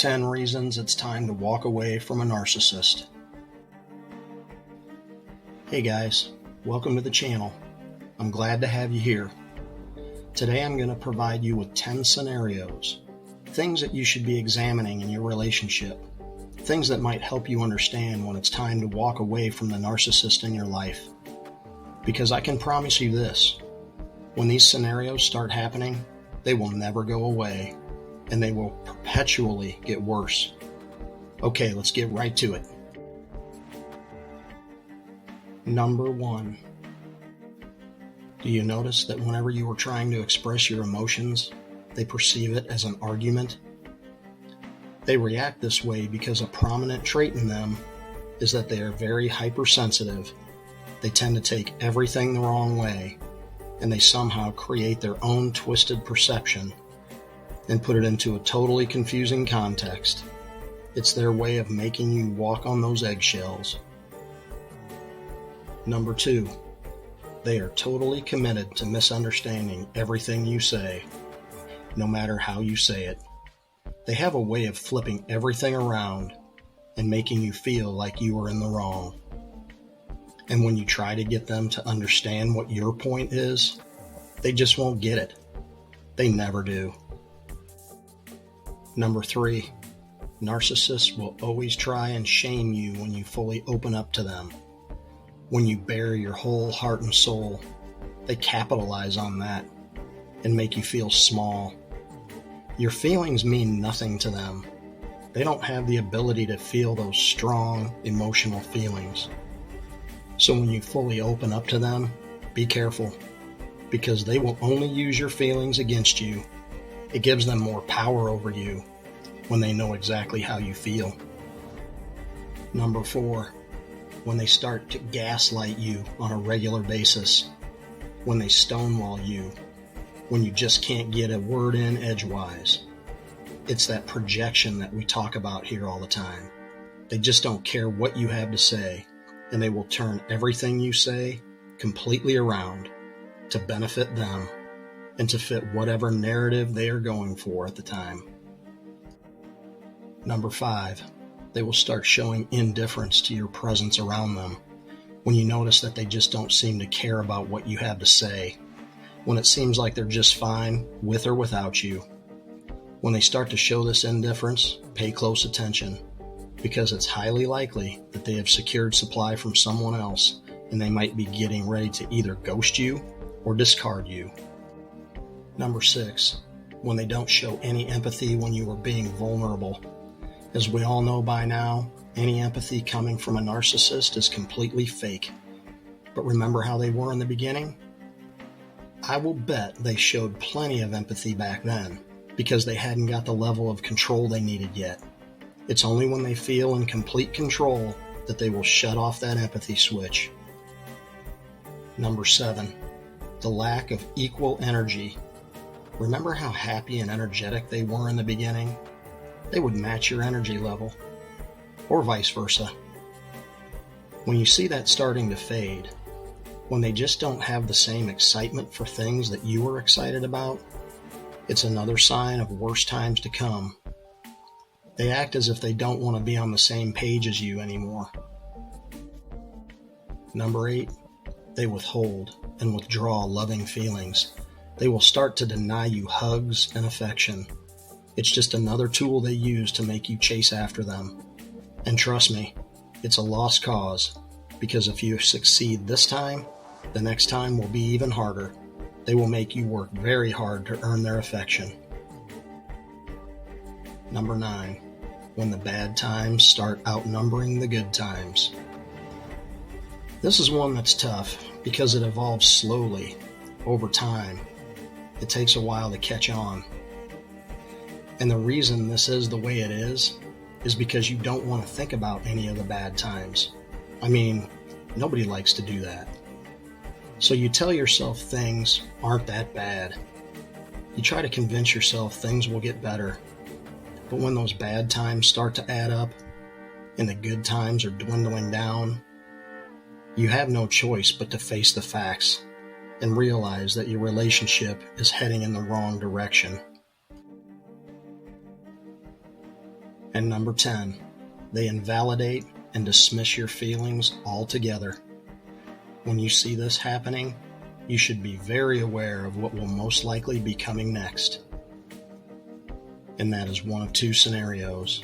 10 reasons it's time to walk away from a narcissist. Hey guys, welcome to the channel. I'm glad to have you here. Today I'm going to provide you with 10 scenarios, things that you should be examining in your relationship, things that might help you understand when it's time to walk away from the narcissist in your life. Because I can promise you this, when these scenarios start happening, they will never go away, and they will perpetually get worse. Okay, let's get right to it. Number 1. Do you notice that whenever you are trying to express your emotions, they perceive it as an argument? They react this way because a prominent trait in them is that they are very hypersensitive. They tend to take everything the wrong way, and they somehow create their own twisted perception and put it into a totally confusing context. It's their way of making you walk on those eggshells. Number 2, they are totally committed to misunderstanding everything you say, no matter how you say it. They have a way of flipping everything around and making you feel like you are in the wrong. And when you try to get them to understand what your point is, they just won't get it. They never do. Number 3, narcissists will always try and shame you when you fully open up to them. When you bare your whole heart and soul, they capitalize on that and make you feel small. Your feelings mean nothing to them. They don't have the ability to feel those strong emotional feelings. So when you fully open up to them, be careful, because they will only use your feelings against you. It gives them more power over you when they know exactly how you feel. Number 4, when they start to gaslight you on a regular basis, when they stonewall you, when you just can't get a word in edgewise. It's that projection that we talk about here all the time. They just don't care what you have to say, and they will turn everything you say completely around to benefit them and to fit whatever narrative they are going for at the time. Number 5, they will start showing indifference to your presence around them when you notice that they just don't seem to care about what you have to say, when it seems like they're just fine with or without you. When they start to show this indifference, pay close attention, because it's highly likely that they have secured supply from someone else and they might be getting ready to either ghost you or discard you. Number 6, when they don't show any empathy when you are being vulnerable. As we all know by now, any empathy coming from a narcissist is completely fake. But remember how they were in the beginning? I will bet they showed plenty of empathy back then because they hadn't got the level of control they needed yet. It's only when they feel in complete control that they will shut off that empathy switch. Number 7, the lack of equal energy. Remember how happy and energetic they were in the beginning? They would match your energy level, or vice versa. When you see that starting to fade, when they just don't have the same excitement for things that you are excited about, it's another sign of worse times to come. They act as if they don't want to be on the same page as you anymore. Number 8, they withhold and withdraw loving feelings. They will start to deny you hugs and affection. It's just another tool they use to make you chase after them. And trust me, it's a lost cause, because if you succeed this time, the next time will be even harder. They will make you work very hard to earn their affection. Number 9, when the bad times start outnumbering the good times. This is one that's tough because it evolves slowly, over time. It takes a while to catch on. And the reason this is the way it is because you don't want to think about any of the bad times. I mean, nobody likes to do that. So you tell yourself things aren't that bad. You try to convince yourself things will get better. But when those bad times start to add up and the good times are dwindling down, you have no choice but to face the facts and realize that your relationship is heading in the wrong direction. And number 10, they invalidate and dismiss your feelings altogether. When you see this happening, you should be very aware of what will most likely be coming next. And that is one of two scenarios.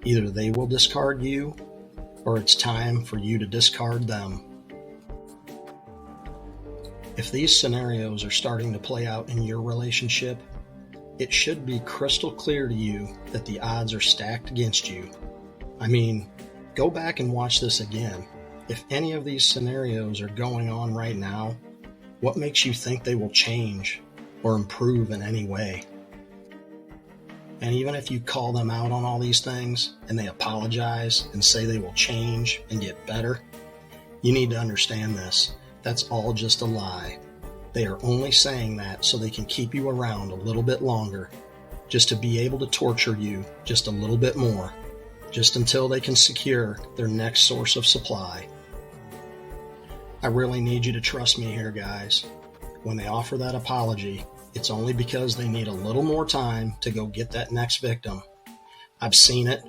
Either they will discard you, or it's time for you to discard them. If these scenarios are starting to play out in your relationship, it should be crystal clear to you that the odds are stacked against you. I mean, go back and watch this again. If any of these scenarios are going on right now, what makes you think they will change or improve in any way? And even if you call them out on all these things and they apologize and say they will change and get better, you need to understand this. That's all just a lie. They are only saying that so they can keep you around a little bit longer, just to be able to torture you just a little bit more, just until they can secure their next source of supply. I really need you to trust me here, guys. When they offer that apology, it's only because they need a little more time to go get that next victim. I've seen it,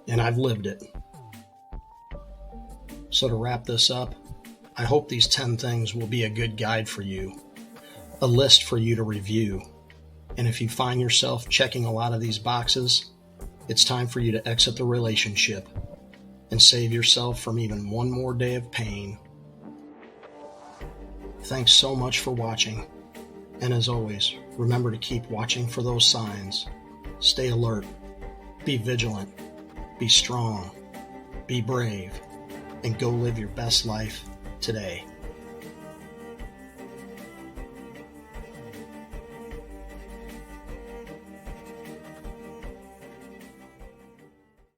and I've lived it. So to wrap this up, I hope these 10 things will be a good guide for you, a list for you to review. And if you find yourself checking a lot of these boxes, it's time for you to exit the relationship and save yourself from even one more day of pain. Thanks so much for watching. And as always, remember to keep watching for those signs. Stay alert. Be vigilant. Be strong. Be brave. And go live your best life today.